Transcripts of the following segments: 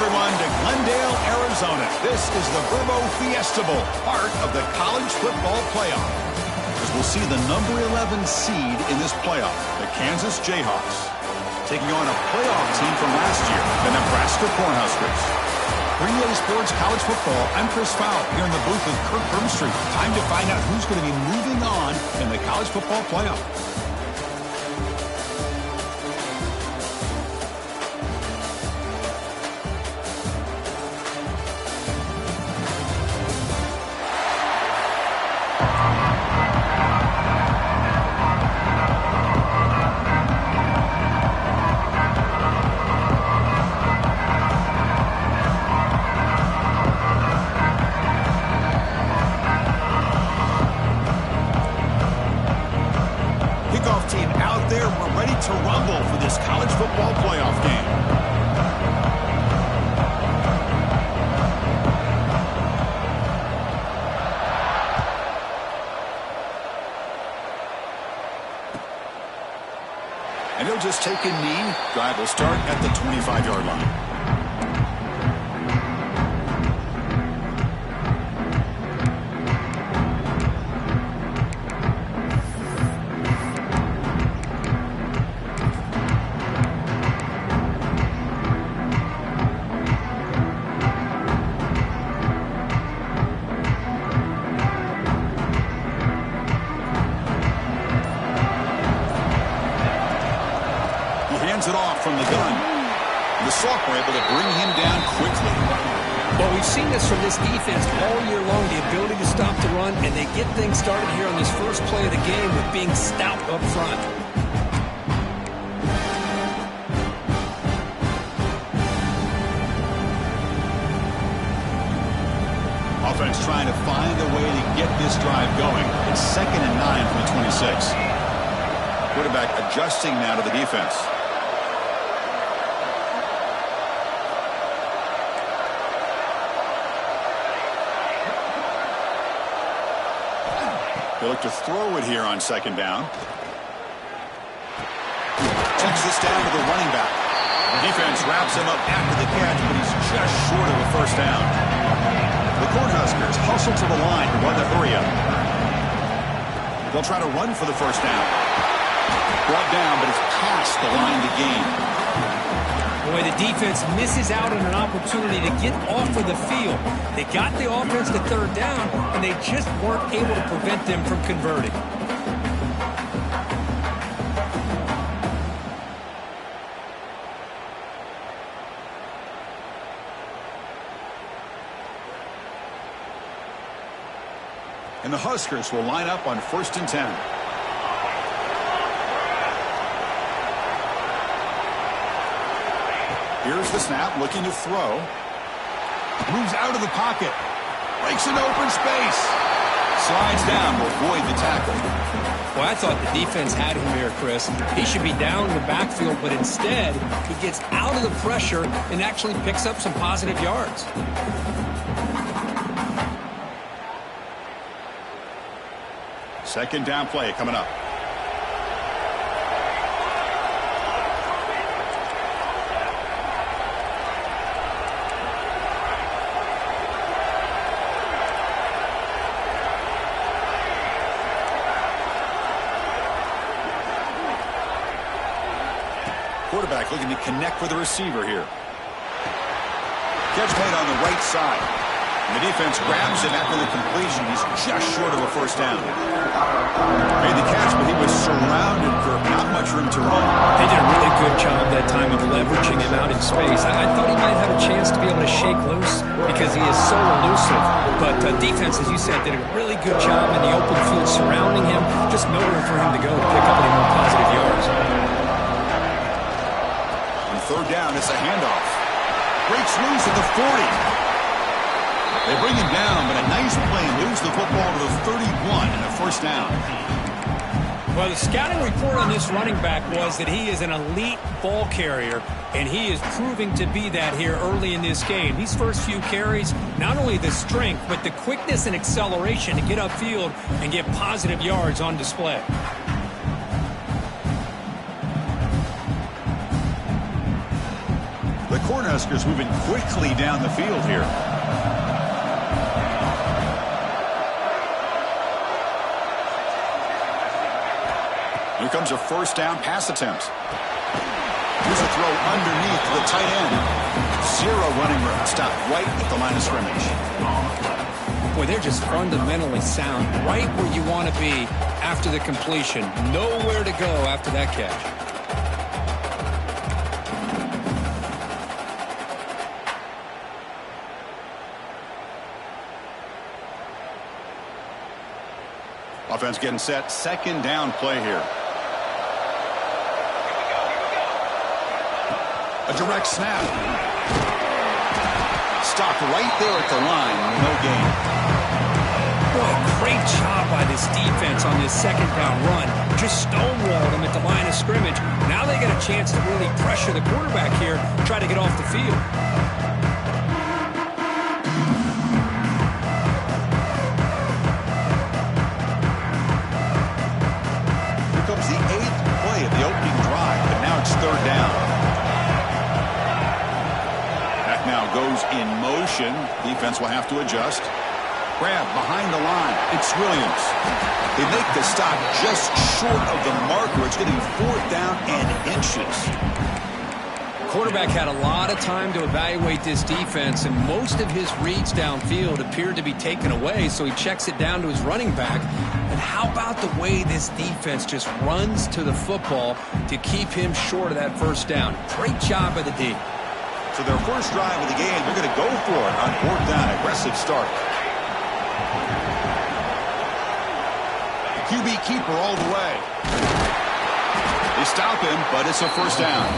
everyone, to Glendale, Arizona. This is the Verbo Fiesta Bowl, part of the college football playoff. As we'll see the number 11 seed in this playoff, the Kansas Jayhawks, taking on a playoff team from last year, the Nebraska Cornhuskers. For EA Sports College Football, I'm Chris Fowl here in the booth with Kirk Broomstreet. Time to find out who's going to be moving on in the college football playoff. And he'll just take a knee. Drive will start at the 25-yard line. It off from the gun. The Sock were able to bring him down quickly. Well, we've seen this from this defense all year long, the ability to stop the run, and they get things started here on this first play of the game with being stout up front. Offense trying to find a way to get this drive going. It's 2nd and 9 from the 26. Quarterback adjusting now to the defense. They look to throw it here on 2nd down. Checks this down to the running back. The defense wraps him up after the catch, but he's just short of a first down. The Cornhuskers hustle to the line to run the hurry up. They'll try to run for the first down. Brought down, but it's past the line to gain. Boy, the defense misses out on an opportunity to get off of the field. They got the offense to 3rd down, and they just weren't able to prevent them from converting. And the Huskers will line up on 1st and 10. Here's the snap, looking to throw. Moves out of the pocket. Breaks an open space. Slides down to avoid the tackle. Well, I thought the defense had him here, Chris. He should be down in the backfield, but instead, he gets out of the pressure and actually picks up some positive yards. Second down play coming up. Quarterback looking to connect with the receiver here. Catch made on the right side. And the defense grabs him after the completion. He's just short of a first down. Made the catch, but he was surrounded, Kirk. Not much room to run. They did a really good job that time of leveraging him out in space. I thought he might have a chance to be able to shake loose because he is so elusive. But defense, as you said, did a really good job in the open field surrounding him. Just no room for him to go to pick up any more positive yards. 3rd down, it's a handoff. Breaks loose at the 40. They bring him down, but a nice play and lose the football to the 31 and a first down. Well, the scouting report on this running back was that he is an elite ball carrier, and he is proving to be that here early in this game. These first few carries, not only the strength, but the quickness and acceleration to get upfield and get positive yards on display. The Cornhuskers moving quickly down the field here. Here comes a first down pass attempt. Here's a throw underneath the tight end. Zero running room. Stopped right at the line of scrimmage. Boy, they're just fundamentally sound. Right where you want to be after the completion. Nowhere to go after that catch. Offense getting set. Second down play here. A direct snap. Stopped right there at the line. No gain. Boy, great job by this defense on this second down run. Just stonewalled them at the line of scrimmage. Now they get a chance to really pressure the quarterback here, try to get off the field. Here comes the 8th play of the opening drive, but now it's third down. Now goes in motion. Defense will have to adjust. Grab behind the line. It's Williams. They make the stop just short of the marker. It's getting fourth down and inches. Quarterback had a lot of time to evaluate this defense, and most of his reads downfield appeared to be taken away, so he checks it down to his running back. And how about the way this defense just runs to the football to keep him short of that first down? Great job by the D. So their first drive of the game, they're going to go for it on fourth down. Aggressive start. QB keeper all the way. They stop him, but it's a first down.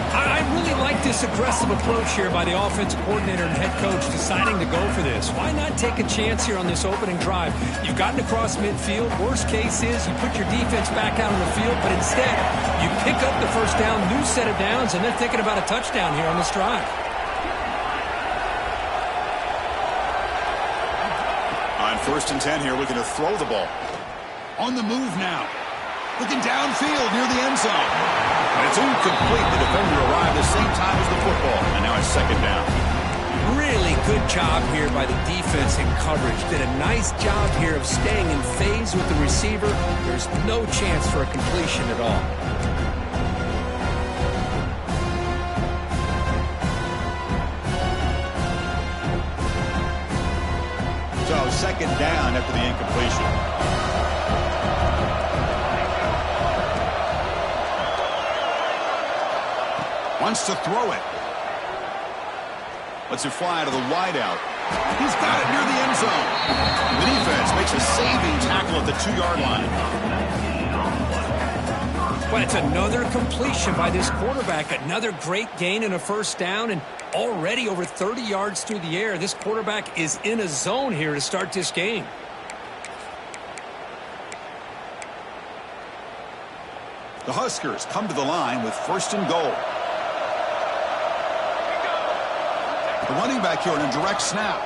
I really like this aggressive approach here by the offensive coordinator and head coach deciding to go for this. Why not take a chance here on this opening drive? You've gotten across midfield. Worst case is you put your defense back out on the field, but instead you pick up the first down, new set of downs, and they're thinking about a touchdown here on this drive. On 1st and 10 here, looking to throw the ball. On the move now. Looking downfield near the end zone. And it's incomplete. The defender arrived the same time as the football. And now it's second down. Really good job here by the defense in coverage. Did a nice job here of staying in phase with the receiver. There's no chance for a completion at all. So second down after the incompletion. Wants to throw it. Lets it fly to the wideout. He's got it near the end zone. The defense makes a saving tackle at the 2-yard line. But it's another completion by this quarterback. Another great gain and a first down, and already over 30 yards through the air. This quarterback is in a zone here to start this game. The Huskers come to the line with 1st and goal. The running back here on a direct snap.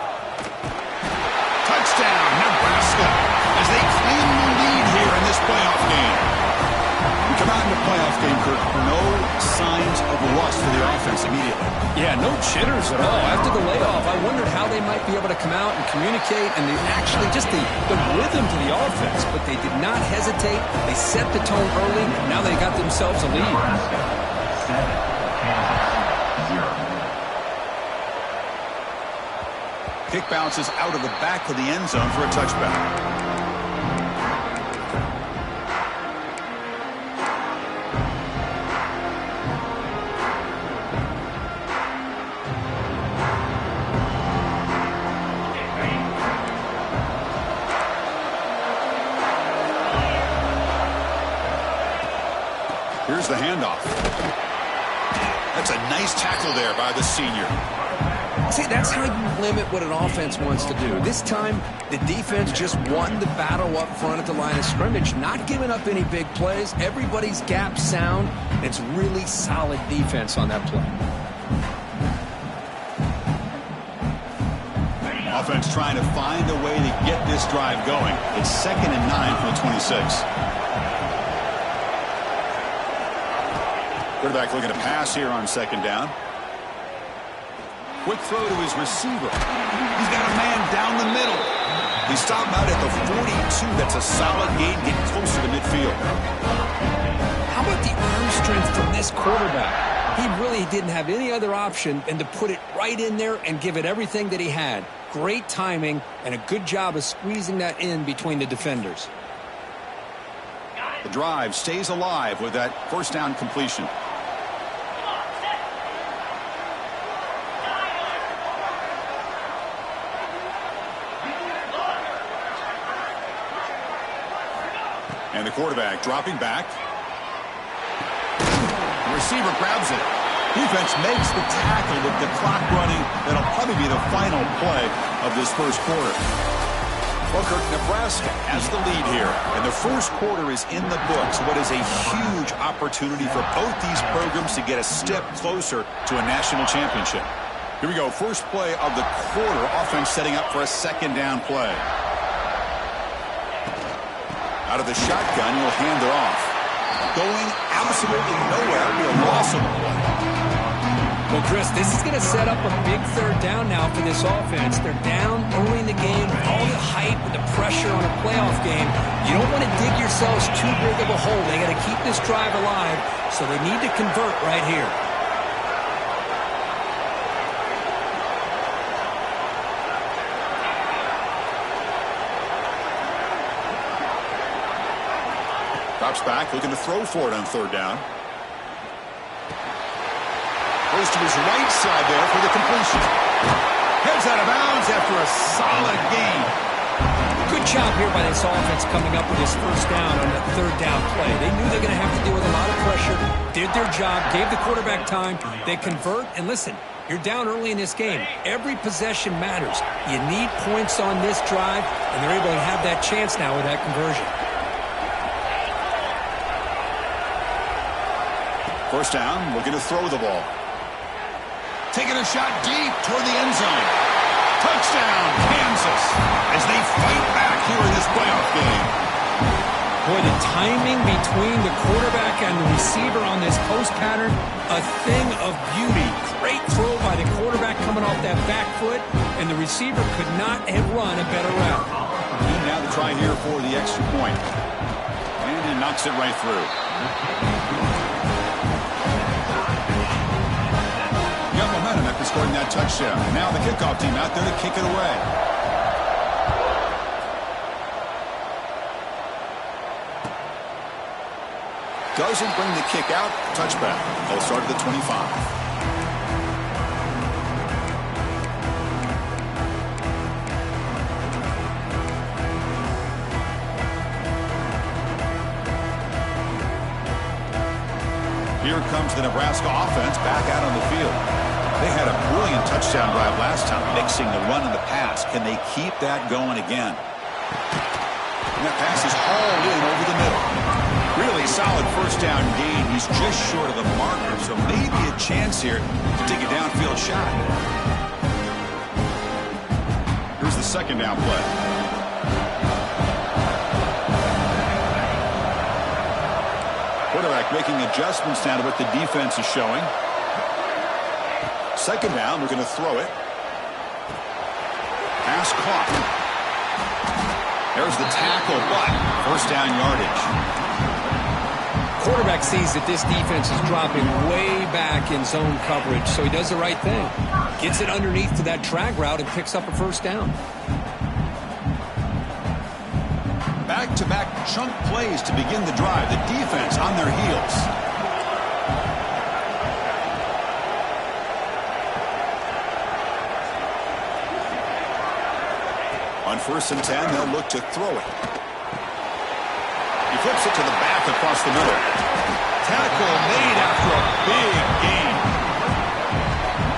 Touchdown, Nebraska, as they claim the lead here in this playoff game. We come out in the playoff game, Kirk, no signs of rust for the offense immediately. Yeah, no jitters at all. After the layoff, I wondered how they might be able to come out and communicate, and actually just the rhythm to the offense. But they did not hesitate. They set the tone early. Now they got themselves a lead. 7-0. Kick bounces out of the back of the end zone for a touchback. Here's the handoff. That's a nice tackle there by the senior. See, that's how you limit what an offense wants to do. This time, the defense just won the battle up front at the line of scrimmage, not giving up any big plays. Everybody's gap sound. It's really solid defense on that play. Offense trying to find a way to get this drive going. It's 2nd and 9 from the 26. Quarterback looking to pass here on 2nd down. Quick throw to his receiver. He's got a man down the middle. He stopped out at the 42. That's a solid gain, getting closer to midfield. How about the arm strength from this quarterback? He really didn't have any other option than to put it right in there and give it everything that he had. Great timing and a good job of squeezing that in between the defenders. The drive stays alive with that first down completion. And the quarterback dropping back. The receiver grabs it. Defense makes the tackle with the clock running. That'll probably be the final play of this first quarter. Well, Kirk, Nebraska has the lead here, and the first quarter is in the books. What is a huge opportunity for both these programs to get a step closer to a national championship. Here we go. First play of the quarter. Offense setting up for a second down play. Out of the shotgun, he'll hand it off. Going absolutely nowhere. Be a loss of the play. Well, Chris, this is going to set up a big third down now for this offense. They're down early in the game with all the hype and the pressure on a playoff game. You don't want to dig yourselves too big of a hole. They got to keep this drive alive, so they need to convert right here. Drops back, looking to throw for it on third down. Goes to his right side there for the completion. Heads out of bounds after a solid gain. Good job here by this offense coming up with his first down on that third down play. They knew they were going to have to deal with a lot of pressure, did their job, gave the quarterback time. They convert, and listen, you're down early in this game. Every possession matters. You need points on this drive, and they're able to have that chance now with that conversion. First down, looking to throw the ball. Taking a shot deep toward the end zone. Touchdown, Kansas, as they fight back here in this playoff game. Boy, the timing between the quarterback and the receiver on this post pattern, a thing of beauty. Great throw by the quarterback coming off that back foot, and the receiver could not have run a better route. He now to try here for the extra point. And he knocks it right through. After scoring that touchdown. Now the kickoff team out there to kick it away. Doesn't bring the kick out. Touchback. They'll start at the 25. Here comes the Nebraska offense back out on the field. They had a brilliant touchdown drive last time, mixing the run and the pass. Can they keep that going again? And that pass is hauled in over the middle. Really solid first down gain. He's just short of the marker, so maybe a chance here to take a downfield shot. Here's the second down play. Quarterback making adjustments now to what the defense is showing. Second down, we're going to throw it. Pass caught. There's the tackle, but first down yardage. Quarterback sees that this defense is dropping way back in zone coverage, so he does the right thing. Gets it underneath to that drag route and picks up a first down. Back-to-back chunk plays to begin the drive. The defense on their heels. On 1st and 10, they'll look to throw it. He flips it to the back across the middle. Tackle made after a big gain.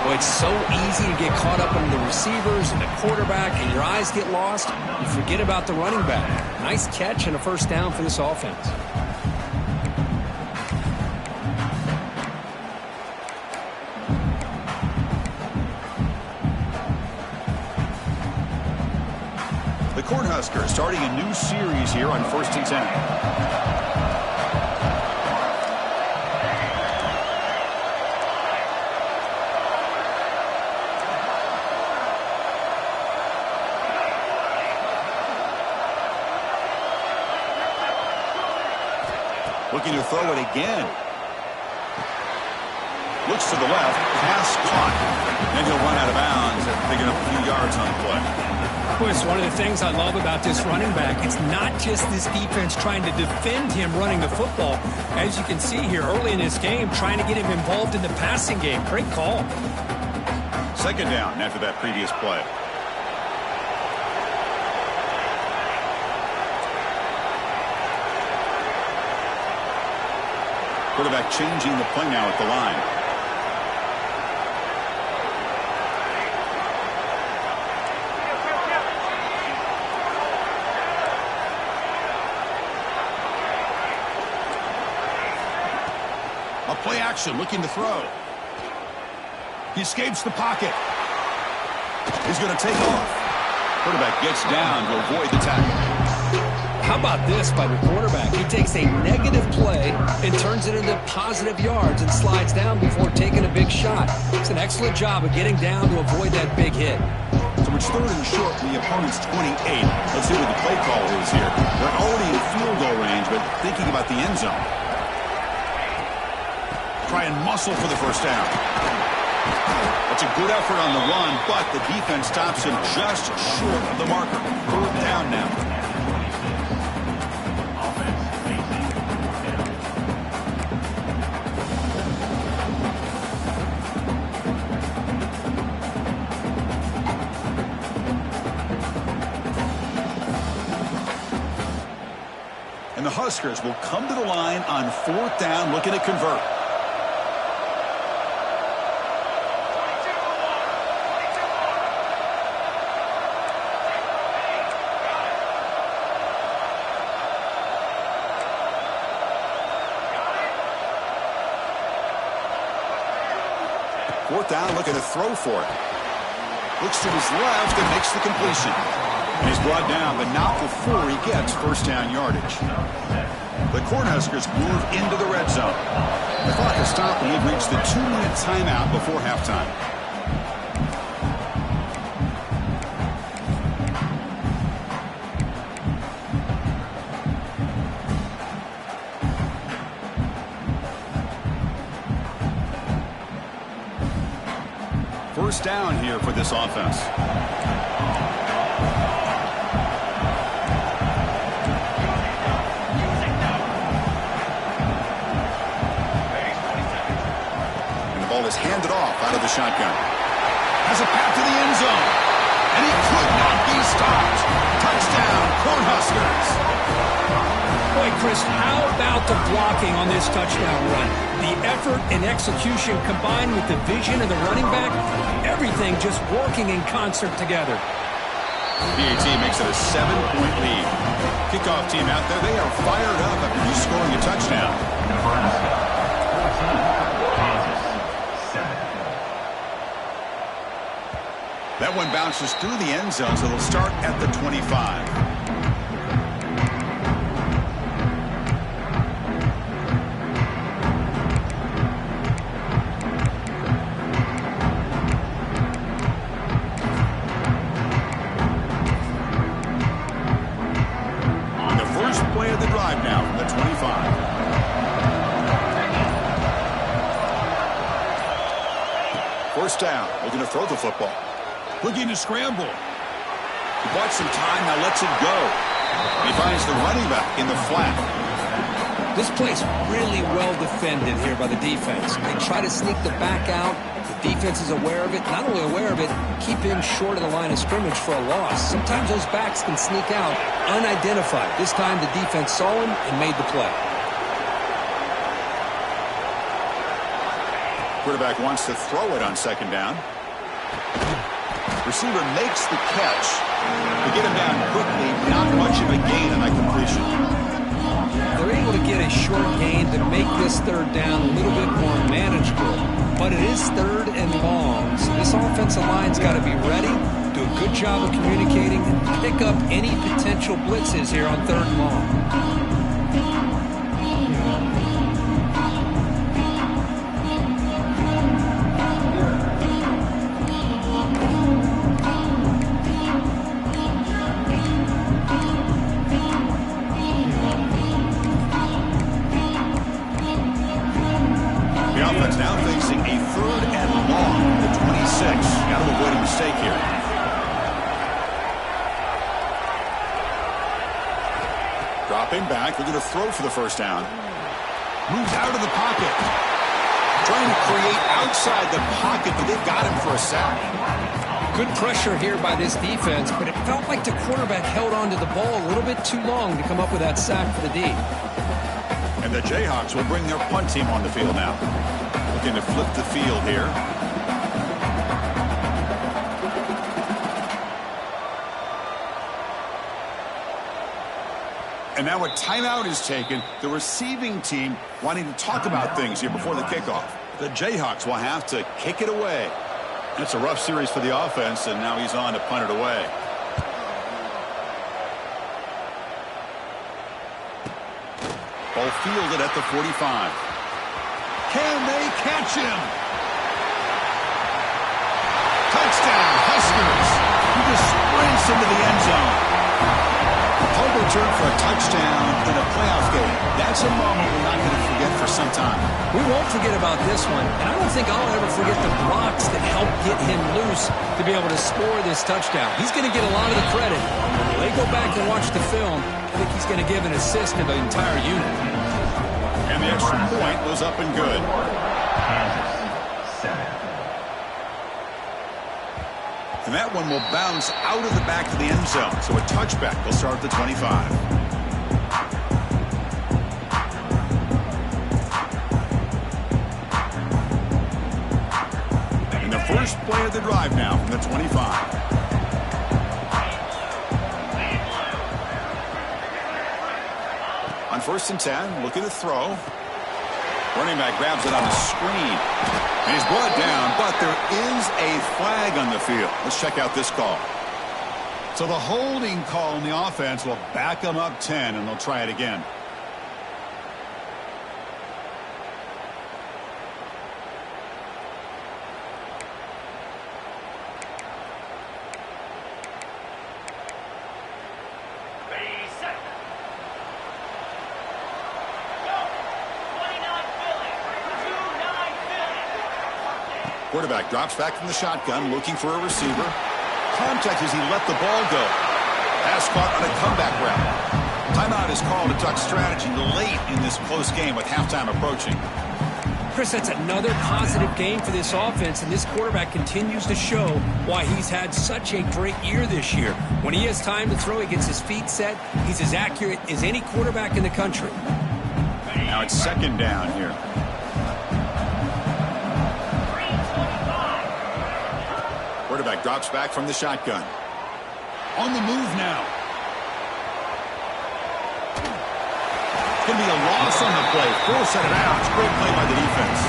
Well, it's so easy to get caught up in the receivers and the quarterback, and your eyes get lost. You forget about the running back. Nice catch and a first down for this offense. The Cornhuskers starting a new series here on 1st and 10. looking to throw it again. Looks to the left, pass caught. Then he'll run out of bounds after picking up a few yards on the play. Chris, one of the things I love about this running back, it's not just this defense trying to defend him running the football. As you can see here early in this game, trying to get him involved in the passing game. Great call. Second down after that previous play. Quarterback changing the play now at the line. A play action looking to throw. He escapes the pocket. He's going to take off. Quarterback gets down to avoid the tackle. How about this by the quarterback? He takes a negative play and turns it into positive yards and slides down before taking a big shot. It's an excellent job of getting down to avoid that big hit. So it's third and short from the opponent's 28. Let's see what the play call is here. They're already in field goal range, but thinking about the end zone. Try and muscle for the first down. That's a good effort on the run, but the defense stops him just short of the marker. Third down now. And the Huskers will come to the line on fourth down, looking to convert. Fourth down, looking to throw for it. Looks to his left and makes the completion. And he's brought down, but not before he gets first down yardage. The Cornhuskers move into the red zone. The clock has stopped and they've reached the 2-minute timeout before halftime. First down here for this offense. And the ball is handed off out of the shotgun. Has a path to the end zone. And he could not be stopped. Touchdown, Cornhuskers. Boy, Chris, how about the blocking on this touchdown run? The effort and execution combined with the vision of the running back, everything just working in concert together. PAT makes it a 7-point lead. Kickoff team out there, they are fired up after just scoring a touchdown. That one bounces through the end zone, so they'll start at the 25. First down, looking to throw the football. Looking to scramble. He bought some time, now lets it go. He finds the running back in the flat. This play's really well defended here by the defense. They try to sneak the back out. The defense is aware of it. Not only aware of it, keep him short of the line of scrimmage for a loss. Sometimes those backs can sneak out unidentified. This time the defense saw him and made the play. Quarterback wants to throw it on second down. Receiver makes the catch. To get him down quickly, not much of a gain on that completion. They're able to get a short gain to make this third down a little bit more manageable. But it is third and long, so this offensive line's got to be ready, do a good job of communicating, and pick up any potential blitzes here on third and long. facing a 3rd and long at 26. Got to avoid a mistake here. Dropping back, they're going to throw for the first down. Moves out of the pocket. Trying to create outside the pocket, but they've got him for a sack. Good pressure here by this defense, but it felt like the quarterback held on to the ball a little bit too long to come up with that sack for the D. And the Jayhawks will bring their punt team on the field now. Looking to flip the field here. And now a timeout is taken. The receiving team wanting to talk about things here before the kickoff. The Jayhawks will have to kick it away. It's a rough series for the offense, and now he's on to punt it away. Ball fielded at the 45. Can they catch him? Touchdown, Huskers. He just sprints into the end zone. Punt return for a touchdown in a playoff game. That's a moment we're not going to forget for some time. We won't forget about this one, and I don't think I'll ever forget the blocks that helped get him loose to be able to score this touchdown. He's going to get a lot of the credit. When they go back and watch the film, I think he's going to give an assist to the entire unit. And the extra point was up and good. And that one will bounce out of the back of the end zone. So a touchback will start at the 25. And the first play of the drive now from the 25. On 1st and 10, looking to throw. Running back grabs it on the screen. And he's brought down, but there is a flag on the field. Let's check out this call. So the holding call on the offense will back them up 10, and they'll try it again. Quarterback drops back from the shotgun, looking for a receiver. Contact as he let the ball go. Pass caught on a comeback route. Timeout is called to duck strategy late in this close game with halftime approaching. Chris, that's another positive game for this offense, and this quarterback continues to show why he's had such a great year this year. When he has time to throw, he gets his feet set. He's as accurate as any quarterback in the country. Now it's 2nd down here. Quarterback drops back from the shotgun. On the move now. It's going to be a loss on the play. Phil set it out. It's a great play by the defense.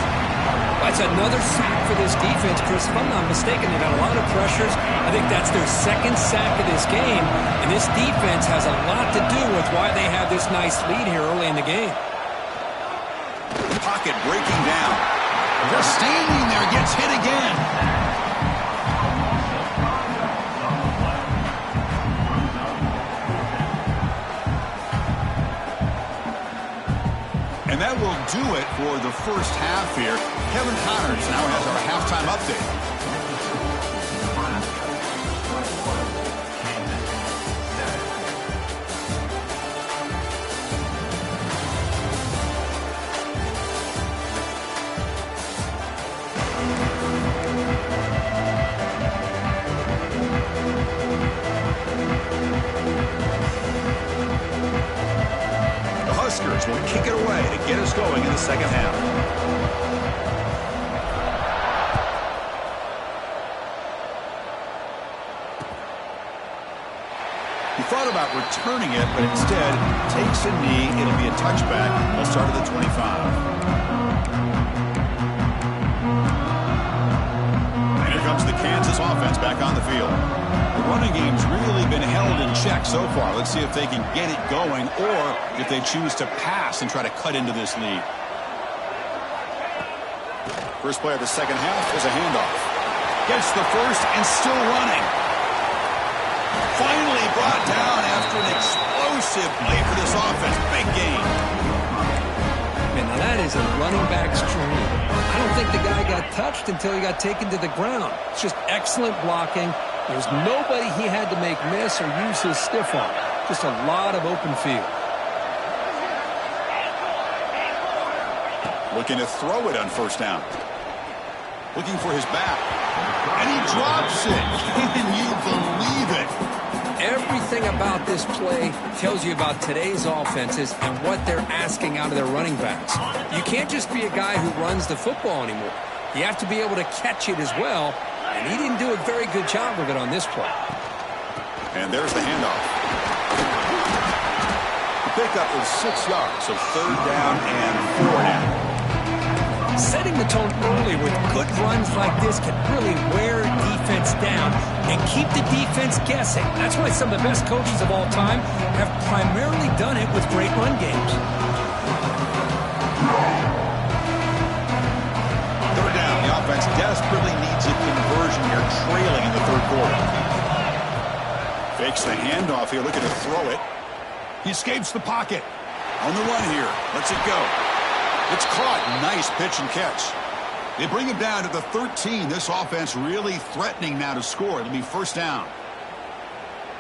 That's another sack for this defense, Chris. If I'm not mistaken, they've got a lot of pressures. I think that's their 2nd sack of this game. And this defense has a lot to do with why they have this nice lead here early in the game. Pocket breaking down. Just standing there, gets hit again. And that will do it for the first half here. Kevin Connors now has our halftime update. Huskers will kick it away to get us going in the second half. He thought about returning it, but instead takes a knee. It'll be a touchback. They'll start at the 25. And here comes the Kansas offense back on the field. The running game's really been held in check so far. Let's see if they can get it going or if they choose to pass and try to cut into this lead. First play of the second half is a handoff. Gets the first and still running. Finally brought down after an explosive play for this offense. Big gain. And now that is a running back's dream. I don't think the guy got touched until he got taken to the ground. It's just excellent blocking. There's nobody he had to make miss or use his stiff arm. Just a lot of open field. Looking to throw it on first down. Looking for his back. And he drops it. Can you believe it? Everything about this play tells you about today's offenses and what they're asking out of their running backs. You can't just be a guy who runs the football anymore. You have to be able to catch it as well, and he didn't do a very good job of it on this play. And there's the handoff. The pickup is 6 yards, so third down and 4 now. Setting the tone early with good runs like this can really wear a defense down and keep the defense guessing. That's why some of the best coaches of all time have primarily done it with great run games. Third down. The offense desperately needs a conversion here, trailing in the third quarter. Fakes the handoff here, looking to throw it. He escapes the pocket. On the run here. Lets it go. It's caught. Nice pitch and catch. They bring him down to the 13. This offense really threatening now to score. It'll be first down.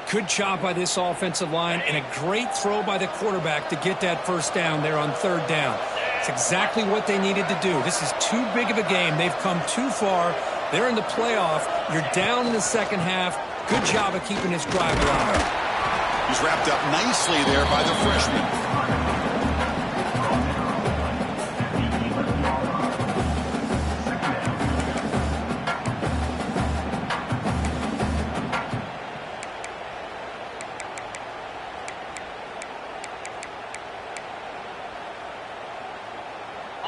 Good job by this offensive line and a great throw by the quarterback to get that first down there on third down. It's exactly what they needed to do. This is too big of a game. They've come too far. They're in the playoff. You're down in the second half. Good job of keeping this drive alive. He's wrapped up nicely there by the freshman.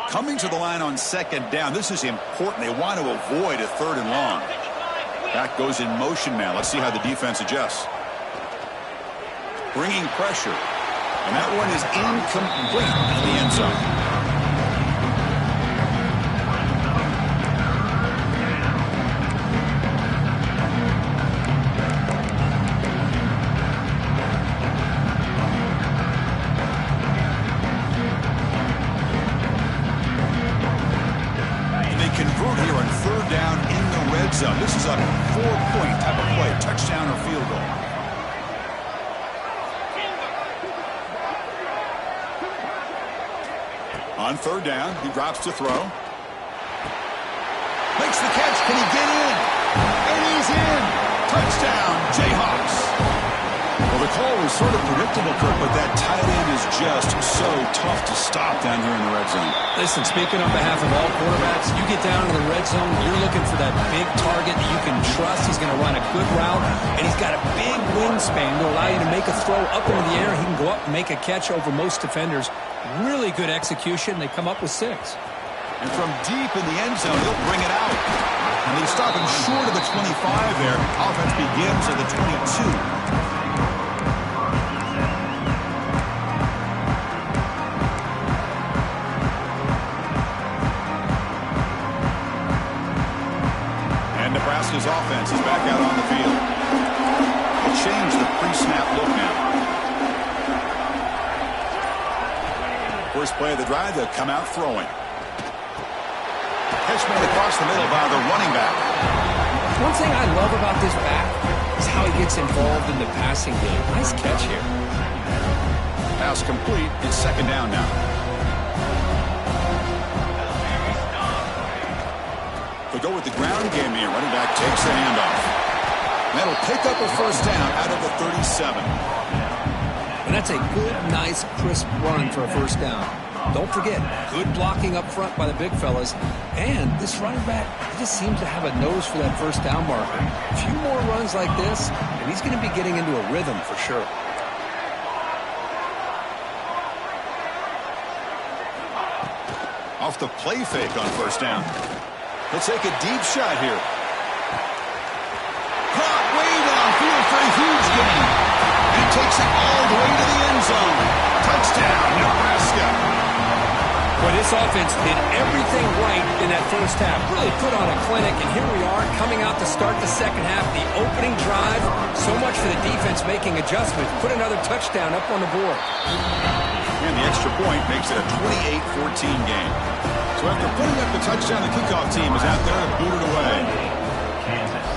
Coming to the line on second down. This is important. They want to avoid a third and long. Back goes in motion now. Let's see how the defense adjusts. Bringing pressure. And that one is incomplete in the end zone. Zone. This is a 4-point type of play, touchdown or field goal. On third down, he drops to throw. Makes the catch. Can he get in? And he's in. Touchdown, Jayhawks. Well, the call was sort of predictable, Kirk, but that tight end is just so tough to stop down here in the red zone. Listen, speaking on behalf of all quarterbacks, you get down in the red zone, you're looking for that big target that you can trust. He's going to run a good route, and he's got a big wingspan to allow you to make a throw up into the air. He can go up and make a catch over most defenders. Really good execution. They come up with 6. And from deep in the end zone, he'll bring it out. And they stop him short of the 25 there. Offense begins at the 22. Nebraska's offense is back out on the field. They'll change the pre-snap look now. First play of the drive, they'll come out throwing. Catch made across the middle by the running back. One thing I love about this back is how he gets involved in the passing game. Nice catch here. Pass complete. It's second down now. They'll go with the ground game here. Running back takes the handoff. That'll pick up a first down out of the 37. And that's a good, nice, crisp run for a first down. Don't forget, good blocking up front by the big fellas. And this running back just seems to have a nose for that first down marker. A few more runs like this, and he's going to be getting into a rhythm for sure. Off the play fake on first down. He'll take a deep shot here. Caught way downfield for a huge gain. And he takes it all the way to the end zone. Touchdown, Nebraska. Well, this offense did everything right in that first half. Really put on a clinic, and here we are coming out to start the second half. The opening drive, so much for the defense making adjustments. Put another touchdown up on the board. And the extra point makes it a 28-14 game. So after putting up the touchdown, the kickoff team is out there to boot it away. Kansas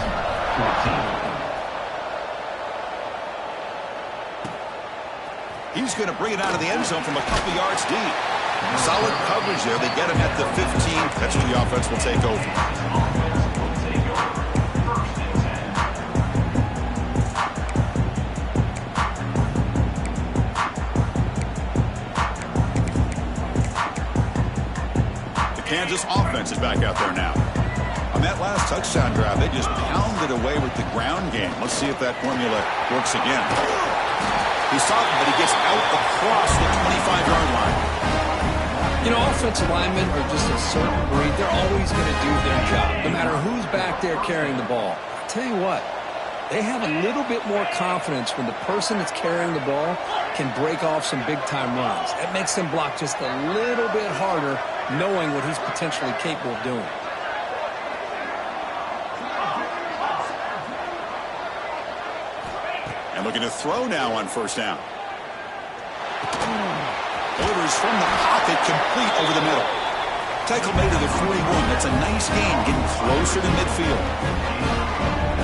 14. He's going to bring it out of the end zone from a couple yards deep. Solid coverage there. They get him at the 15. That's where the offense will take over. The Kansas offense is back out there now. On that last touchdown drive, they just pounded away with the ground game. Let's see if that formula works again. He's talking, but he gets out across the 25-yard line. You know, offensive linemen are just a certain breed. They're always going to do their job, no matter who's back there carrying the ball. I'll tell you what, they have a little bit more confidence when the person that's carrying the ball can break off some big-time runs. That makes them block just a little bit harder, knowing what he's potentially capable of doing. And looking to throw now on first down. Delivers from the pocket, complete over the middle. Tackle made to the 41. That's a nice gain, getting closer to midfield.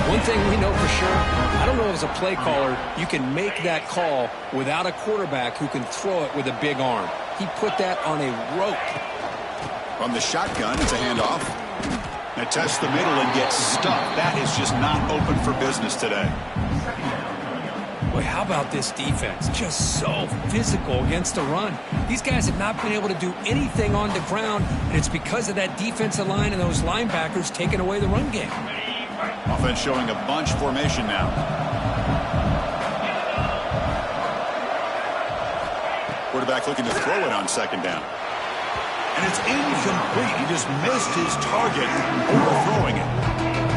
One thing we know for sure, I don't know as a play caller, you can make that call without a quarterback who can throw it with a big arm. He put that on a rope. From the shotgun, it's a handoff. And test the middle and get stuck. That is just not open for business today. Boy, how about this defense? Just so physical against the run. These guys have not been able to do anything on the ground, and it's because of that defensive line and those linebackers taking away the run game. Offense showing a bunch formation now. Quarterback looking to throw it on second down. And it's incomplete. He just missed his target, overthrowing it.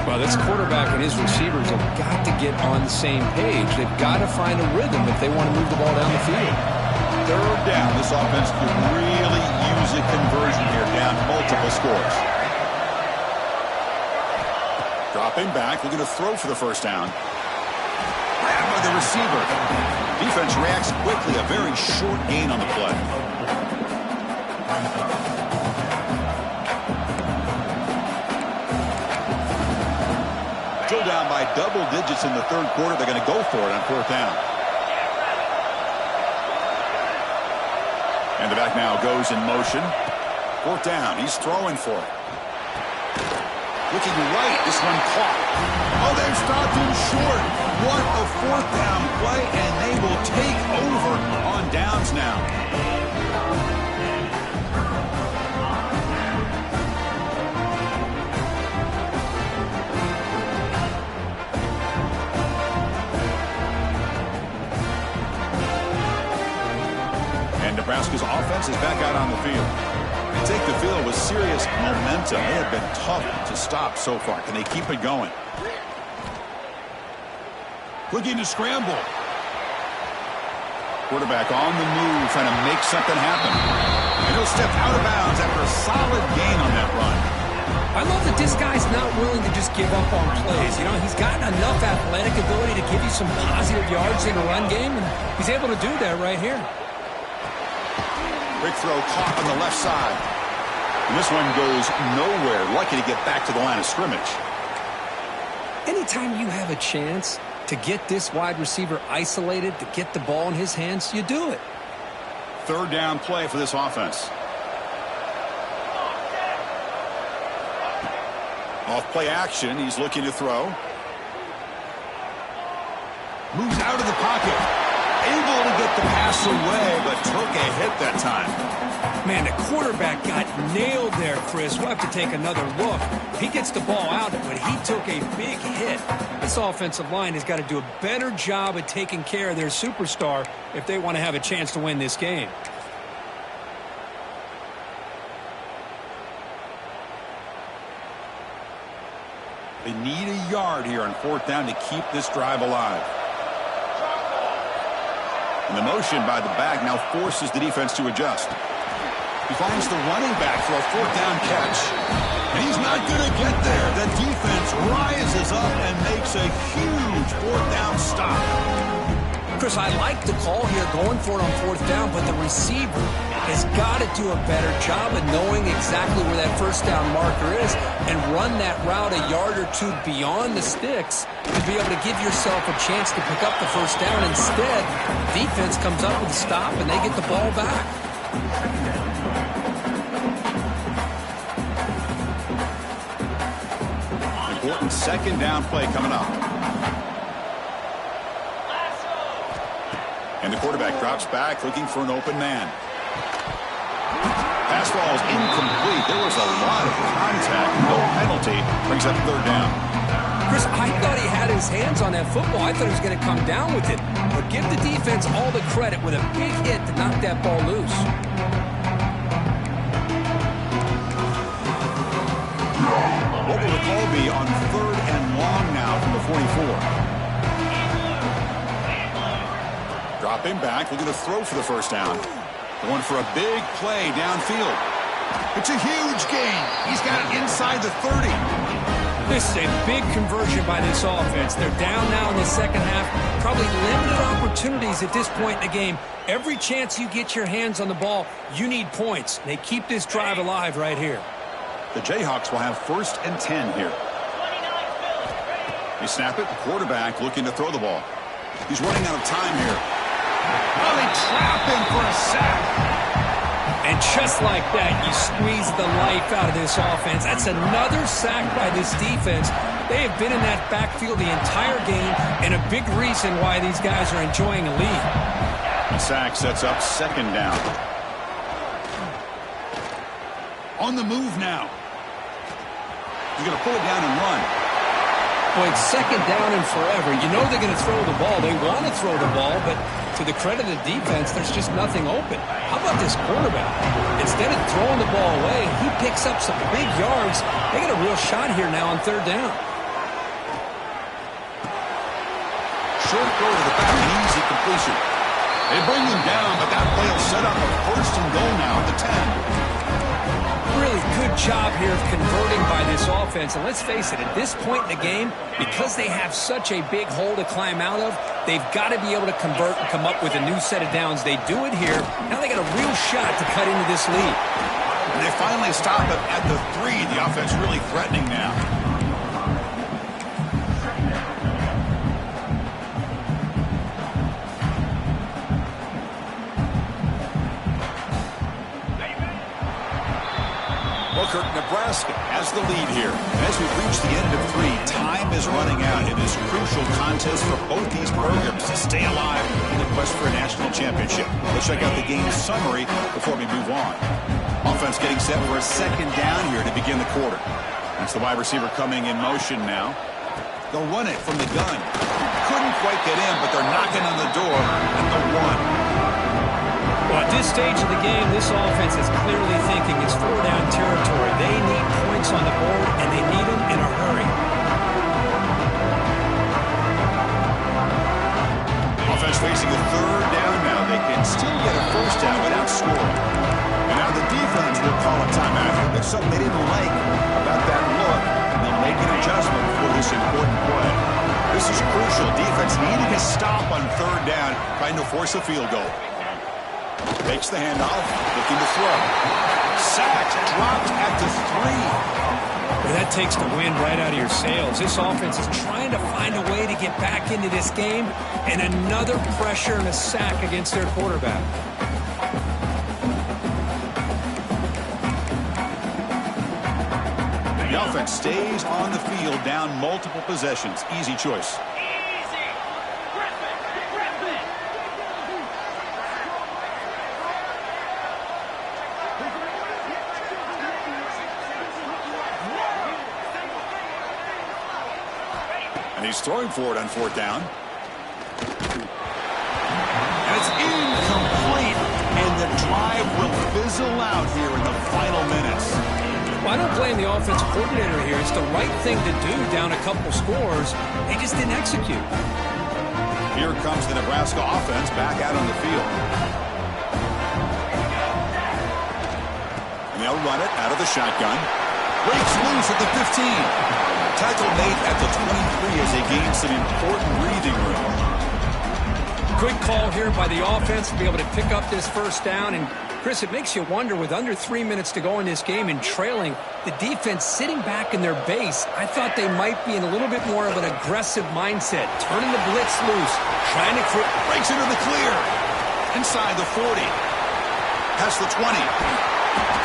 Well, this quarterback and his receivers have got to get on the same page. They've got to find a rhythm if they want to move the ball down the field. Third down. This offense could really use a conversion here, down multiple scores. Dropping back, looking to throw for the first down. Grabbed by the receiver. Defense reacts quickly. A very short gain on the play. Still down by double digits in the third quarter. They're going to go for it on fourth down. And the back now goes in motion. Fourth down. He's throwing for it. Looking right. This one caught. Oh, they've stopped him short. What a fourth down play, and they will take over on downs now. And Nebraska's offense is back out on the field. They take the field with serious momentum. They have been tough to stop so far. Can they keep it going? Looking to scramble. Quarterback on the move, trying to make something happen. And he'll step out of bounds after a solid gain on that run. I love that this guy's not willing to just give up on plays. You know, he's got enough athletic ability to give you some positive yards in a run game, and he's able to do that right here. Quick throw caught on the left side. And this one goes nowhere. Lucky to get back to the line of scrimmage. Anytime you have a chance to get this wide receiver isolated, to get the ball in his hands, you do it. Third down play for this offense. Off play action. He's looking to throw. Moves out of the pocket. Able to get the pass away, but took a hit that time. Man, the quarterback got nailed there, Chris. We'll have to take another look. He gets the ball out, but he took a big hit. This offensive line has got to do a better job of taking care of their superstar if they want to have a chance to win this game. They need a yard here on fourth down to keep this drive alive. And the motion by the back now forces the defense to adjust. He finds the running back for a fourth down catch. And he's not going to get there. The defense rises up and makes a huge fourth down stop. Chris, I like the call here going for it on fourth down, but the receiver has got to do a better job of knowing exactly where that first down marker is and run that route a yard or two beyond the sticks to be able to give yourself a chance to pick up the first down. Instead, defense comes up with a stop and they get the ball back. Important second down play coming up. And the quarterback drops back looking for an open man. Pass ball is incomplete. There was a lot of contact. No penalty. Brings up third down. Chris, I thought he had his hands on that football. I thought he was going to come down with it. But give the defense all the credit with a big hit to knock that ball loose. What will the call be on third and long now from the 44? Dropping back, looking to throw for the first down. Going for a big play downfield. It's a huge gain. He's got it inside the 30. This is a big conversion by this offense. They're down now in the second half. Probably limited opportunities at this point in the game. Every chance you get your hands on the ball, you need points. They keep this drive alive right here. The Jayhawks will have first and 10 here. They snap it. Quarterback looking to throw the ball. He's running out of time here. Oh, they trap him for a sack. And just like that, you squeeze the life out of this offense. That's another sack by this defense. They have been in that backfield the entire game, and a big reason why these guys are enjoying a lead. The sack sets up second down. On the move now. He's going to pull it down and run. Boy, it's second down and forever. You know they're going to throw the ball. They want to throw the ball, but to the credit of the defense, there's just nothing open. How about this quarterback? Instead of throwing the ball away, he picks up some big yards. They got a real shot here now on third down. Short throw to the back, an easy completion. They bring him down, but that play will set up a first and goal now at the 10. Really good job here of converting by this offense. And let's face it, at this point in the game, because they have such a big hole to climb out of, they've got to be able to convert and come up with a new set of downs. They do it here. Now they got a real shot to cut into this lead. And they finally stop it at the 3. The offense really threatening now. Nebraska has the lead here. And as we've reached the end of 3, time is running out in this crucial contest for both these programs to stay alive in the quest for a national championship. Let's check out the game summary before we move on. Offense getting set for a second down here to begin the quarter. That's the wide receiver coming in motion now. They'll run it from the gun. Couldn't quite get in, but they're knocking on the door at the 1. Well, at this stage of the game, this offense is clearly thinking it's four-down territory. They need points on the board, and they need them in a hurry. Offense facing a third down now. They can still get a first down without scoring. And now the defense will call a timeout. There's something they didn't like about that look, and they'll make an adjustment for this important play. This is crucial. Defense needing a stop on third down, trying to force a field goal. Makes the handoff, looking to throw. Sacked, dropped at the 3. Well, that takes the wind right out of your sails. This offense is trying to find a way to get back into this game, and another pressure and a sack against their quarterback. The offense stays on the field, down multiple possessions. Easy choice. And he's throwing for it on fourth down. And it's incomplete. And the drive will fizzle out here in the final minutes. Well, I don't blame the offensive coordinator here. It's the right thing to do down a couple scores. They just didn't execute. Here comes the Nebraska offense back out on the field. And they'll run it out of the shotgun. Breaks loose at the 15. Tackle made at the 23 as they gain some important breathing room. Good call here by the offense to be able to pick up this first down. And, Chris, it makes you wonder, with under 3 minutes to go in this game and trailing, the defense sitting back in their base, I thought they might be in a little bit more of an aggressive mindset, turning the blitz loose, trying to create. Breaks into the clear. Inside the 40. Past the 20.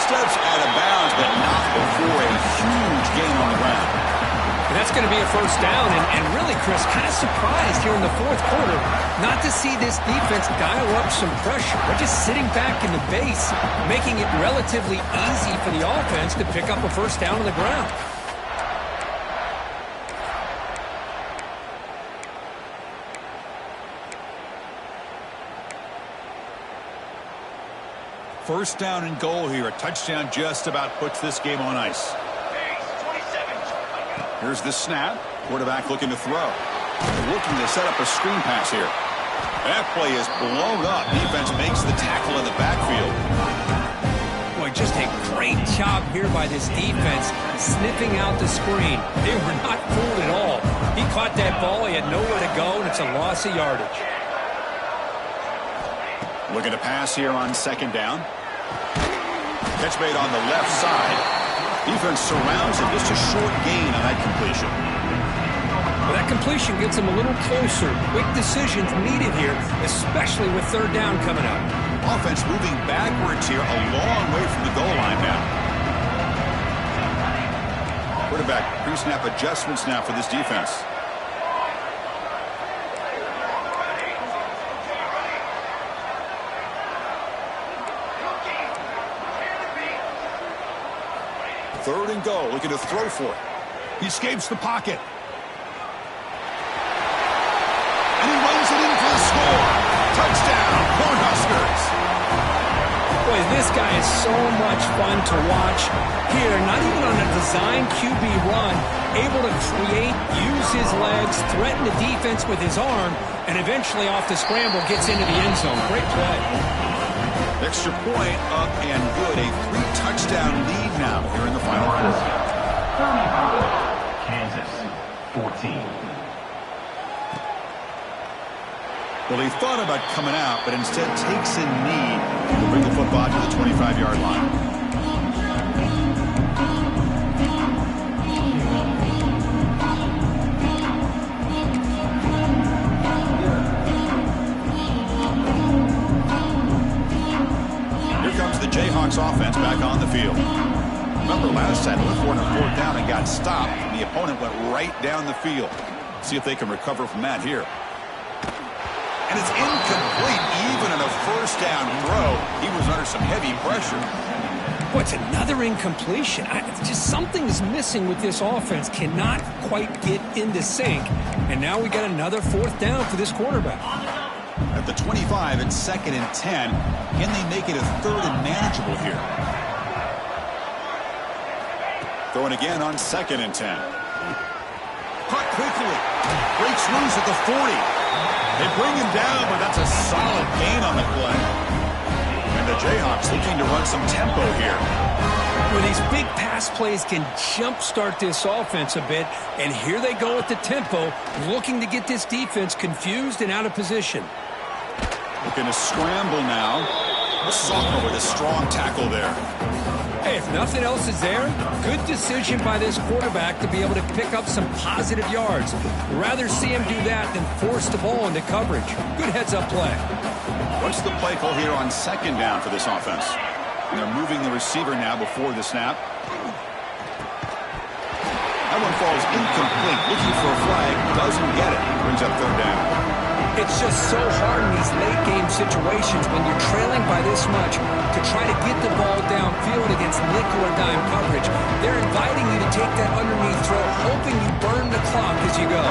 Steps out of bounds, but not before a huge gain on the ground. And that's going to be a first down. And really, Chris, kind of surprised here in the fourth quarter not to see this defense dial up some pressure. They're just sitting back in the base, making it relatively easy for the offense to pick up a first down on the ground. First down and goal here. A touchdown just about puts this game on ice. Here's the snap. Quarterback looking to throw. Looking to set up a screen pass here. That play is blown up. Defense makes the tackle in the backfield. Boy, just a great job here by this defense, sniffing out the screen. They were not fooled at all. He caught that ball. He had nowhere to go, and it's a loss of yardage. Looking to pass here on second down. Catch made on the left side. Defense surrounds him. Just a short gain on that completion. Well, that completion gets him a little closer. Quick decisions needed here, especially with third down coming up. Offense moving backwards here, a long way from the goal line now. Quarterback pre-snap adjustments now for this defense. Third and goal, looking to throw for it. He escapes the pocket. And he runs it in for the score. Touchdown, Cornhuskers. Boy, this guy is so much fun to watch. Here, not even on a design QB run, able to create, use his legs, threaten the defense with his arm, and eventually off the scramble gets into the end zone. Great play. Extra point up and good. A 3-touchdown lead now here in the final quarter. Kansas, 14. Well, he thought about coming out, but instead takes a knee to bring the football to the 25-yard line. Jayhawks offense back on the field. Remember last time they went for it on fourth down and got stopped. The opponent went right down the field. See if they can recover from that here. And it's incomplete. Even in a first down throw, he was under some heavy pressure. What's another incompletion? Just something's missing with this offense. Cannot quite get into sync. And now we got another fourth down for this quarterback. At the 25, it's 2nd and 10. Can they make it a 3rd and manageable here? Throwing again on 2nd and 10. Caught quickly. Breaks loose at the 40. They bring him down, but that's a solid gain on the play. And the Jayhawks looking to run some tempo here. Well, these big pass plays can jumpstart this offense a bit, and here they go with the tempo, looking to get this defense confused and out of position. Looking to scramble now. Sophomore with a strong tackle there. Hey, if nothing else is there, good decision by this quarterback to be able to pick up some positive yards. Rather see him do that than force the ball into coverage. Good heads-up play. What's the play call here on 2nd down for this offense? And they're moving the receiver now before the snap. That one falls incomplete. Looking for a flag. Doesn't get it. Brings up 3rd down. It's just so hard in these late-game situations when you're trailing by this much to try to get the ball downfield against nickel or dime coverage. They're inviting you to take that underneath throw, hoping you burn the clock as you go.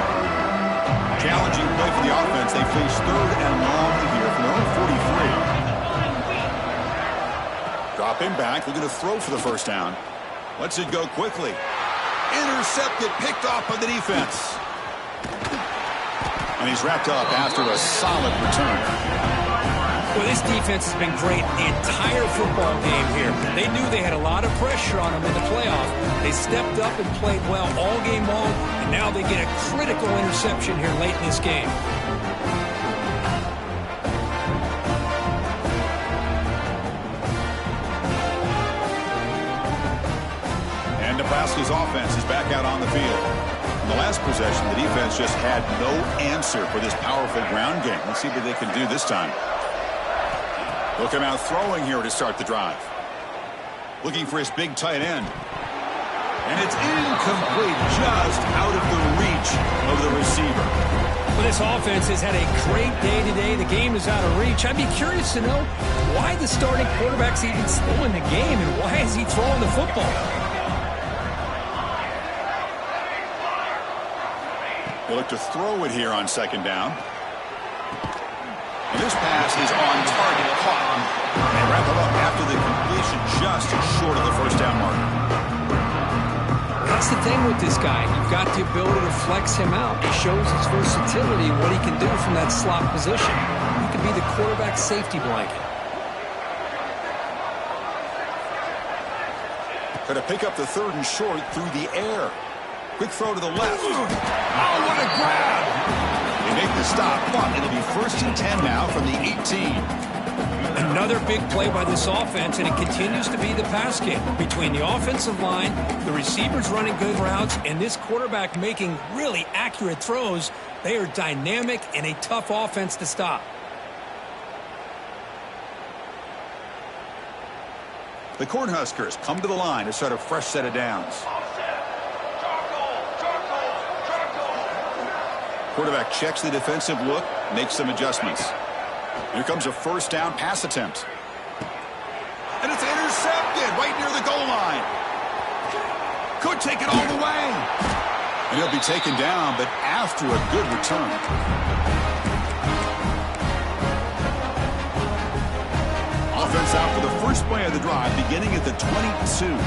Challenging play for the offense. They face 3rd and long here from their own 43. Dropping back, looking to throw for the first down. Lets it go quickly. Intercepted, picked off by the defense. And he's wrapped up after a solid return. Well, this defense has been great the entire football game here. They knew they had a lot of pressure on them in the playoff. They stepped up and played well all game long, and now they get a critical interception here late in this game. Nebraska's offense is back out on the field. In the last possession, the defense just had no answer for this powerful ground game. Let's see what they can do this time. They'll come out throwing here to start the drive. Looking for his big tight end. And it's incomplete, just out of the reach of the receiver. Well, this offense has had a great day today. The game is out of reach. I'd be curious to know why the starting quarterback's even still in the game and why is he throwing the football? They look to throw it here on second down. And this pass is on target, caught. And wrap it up after the completion, just short of the first down mark. That's the thing with this guy. You've got the ability to flex him out. He shows his versatility and what he can do from that slot position. He could be the quarterback safety blanket. Going to pick up the third and short through the air. Quick throw to the left. Oh, what a grab! They make the stop, but it'll be 1st and 10 now from the 18. Another big play by this offense, and it continues to be the pass game. Between the offensive line, the receivers running good routes, and this quarterback making really accurate throws, they are dynamic and a tough offense to stop. The Cornhuskers come to the line to start a fresh set of downs. Quarterback checks the defensive look, makes some adjustments. Here comes a first down pass attempt. And it's intercepted right near the goal line. Could take it all the way. And he'll be taken down, but after a good return. Offense out for the first play of the drive, beginning at the 22.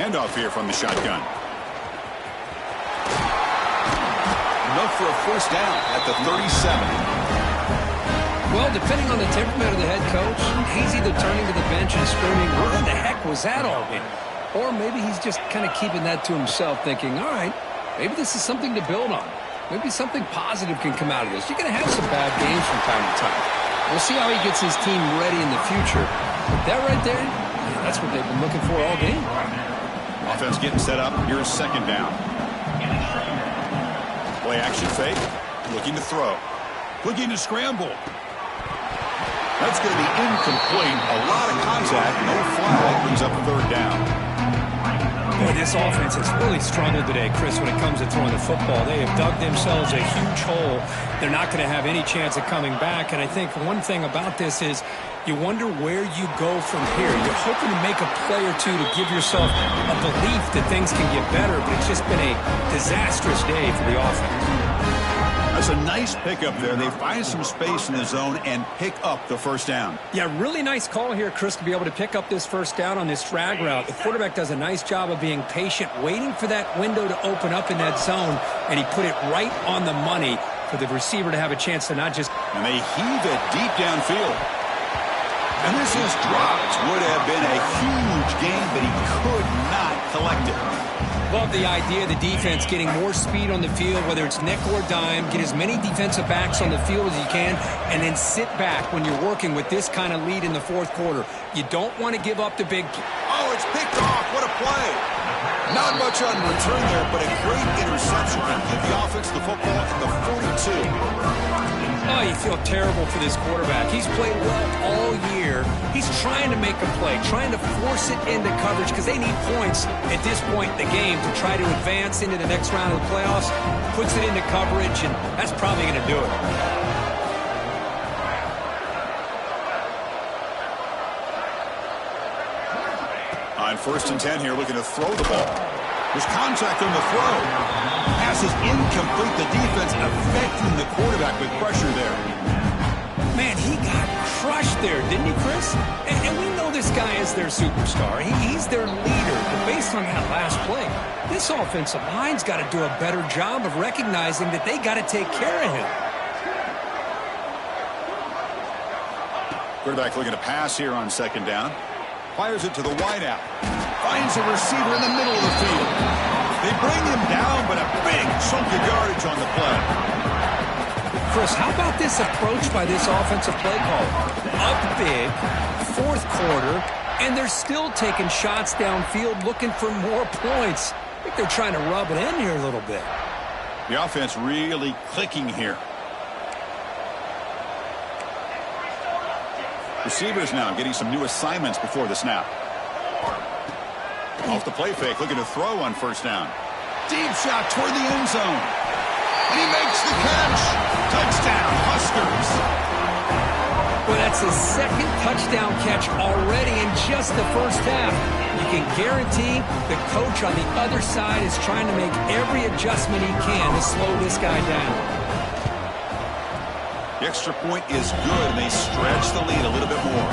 Handoff here from the shotgun. Enough for a first down at the 37. Well, depending on the temperament of the head coach, he's either turning to the bench and screaming, "Where the heck was that all been?" Or maybe he's just kind of keeping that to himself, thinking, all right, maybe this is something to build on. Maybe something positive can come out of this. You're going to have some bad games from time to time. We'll see how he gets his team ready in the future. But that right there, that's what they've been looking for all game. Offense getting set up. Here's second down. Play action fake. Looking to throw. Looking to scramble. That's going to be incomplete. A lot of contact. No flag. Brings up third down. Boy, this offense has really struggled today, Chris, when it comes to throwing the football. They have dug themselves a huge hole. They're not going to have any chance of coming back. And I think one thing about this is you wonder where you go from here. You're hoping to make a play or two to give yourself a belief that things can get better, but it's just been a disastrous day for the offense. That's a nice pickup there. They find some space in the zone and pick up the first down. Yeah, really nice call here, Chris, to be able to pick up this first down on this drag route. The quarterback does a nice job of being patient, waiting for that window to open up in that zone, and he put it right on the money for the receiver to have a chance to not just... And they heave it deep downfield. And this is dropped. Would have been a huge gain, but he could not collect it. Love the idea of the defense getting more speed on the field, whether it's nickel or dime, get as many defensive backs on the field as you can, and then sit back when you're working with this kind of lead in the fourth quarter. You don't want to give up the big... Oh, it's picked off. What a play. Not much on return there, but a great interception to give the offense the football at the 42. Oh, you feel terrible for this quarterback. He's played well all year. He's trying to make a play, trying to force it into coverage because they need points at this point in the game to try to advance into the next round of the playoffs. Puts it into coverage, and that's probably going to do it. On 1st and 10 here, looking to throw the ball. There's contact on the throw. Pass is incomplete. The defense affecting the quarterback with pressure there. Man, he got crushed there, didn't he, Chris? And we know this guy is their superstar. He's their leader. But based on that last play, this offensive line's got to do a better job of recognizing that they got to take care of him. Quarterback looking to pass here on second down. Fires it to the wideout. Finds a receiver in the middle of the field. They bring him down, but a big chunk of yardage on the play. Chris, how about this approach by this offensive play caller? Up big, fourth quarter, And they're still taking shots downfield looking for more points. I think they're trying to rub it in here a little bit. The offense really clicking here. Receivers now getting some new assignments before the snap. Off the play fake, looking to throw on first down. Deep shot toward the end zone. And he makes the catch. Touchdown, Huskers. Well, that's his second touchdown catch already in just the first half. You can guarantee the coach on the other side is trying to make every adjustment he can to slow this guy down. The extra point is good, and they stretch the lead a little bit more.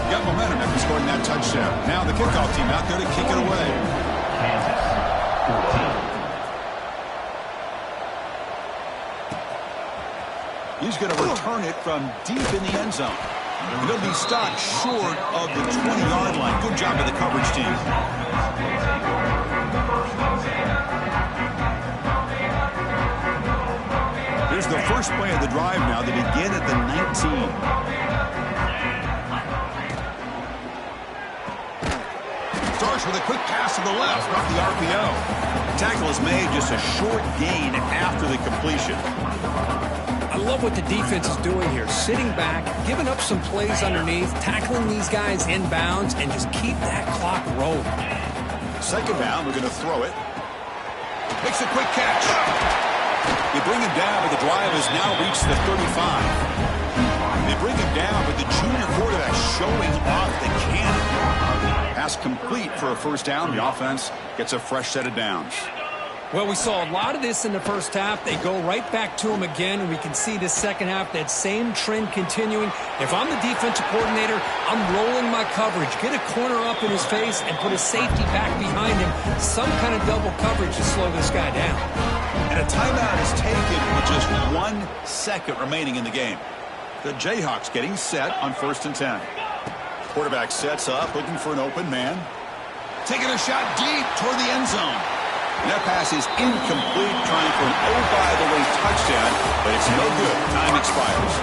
Got momentum after scoring that touchdown. Now the kickoff team out there to kick it away. Kansas 14. He's going to return it from deep in the end zone. And he'll be stopped short of the 20-yard line. Good job by the coverage team. Here's the first play of the drive now. They begin at the 19. Starts with a quick pass to the left off the RPO. The tackle is made just a short gain after the completion. I love what the defense is doing here. Sitting back, giving up some plays underneath, tackling these guys in bounds, and just keep that clock rolling. Second down, we're going to throw it. Makes a quick catch. They bring him down, but the drive has now reached the 35. They bring him down, but the junior quarterback showing off the cannon. Pass complete for a first down. The offense gets a fresh set of downs. Well, we saw a lot of this in the first half. They go right back to him again, and we can see the second half, that same trend continuing. If I'm the defensive coordinator, I'm rolling my coverage. Get a corner up in his face and put a safety back behind him. Some kind of double coverage to slow this guy down. And a timeout is taken with just 1 second remaining in the game. The Jayhawks getting set on 1st and 10. Quarterback sets up, looking for an open man. Taking a shot deep toward the end zone. And that pass is incomplete, trying for an oh-by-the-way touchdown, but it's no good. Time expires.